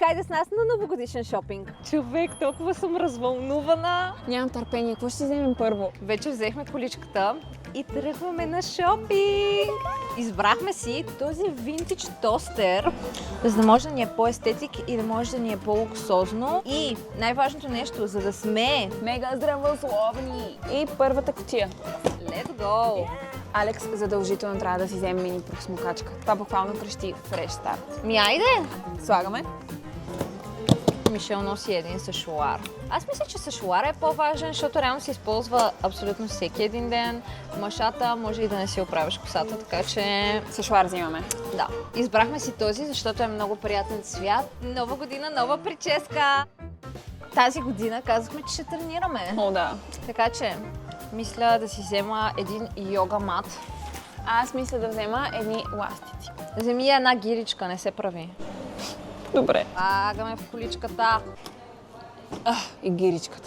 Хайде с нас на новогодишен шопинг. Човек, толкова съм развълнувана. Нямам търпение. Какво ще си вземем първо? Вече взехме количката и тръгваме на шопинг. Избрахме си този винтидж тостер, за да може да ни е по-естетик и да може да ни е по-луксозно. И най-важното нещо, за да сме Мега здравословни! И първата кутия. Let's go! Алекс задължително трябва да си вземе мини пръхсмокачка. Това буквално крещи фреш старт. Айде! Слагаме. Мишел носи един сашуар. Аз мисля, че сашуар е по-важен, защото реално се използва абсолютно всеки един ден. Машата може и да не си оправиш косата, така че... Сашуар взимаме. Да. Избрахме си този, защото е много приятен цвят. Нова година, нова прическа! Тази година казахме, че ще тренираме. О, да. Така че, мисля да си взема един йога мат. Аз мисля да взема едни ластици. Вземи една гиричка, не се прави. Добре. Слагаме в количката. И гиричката.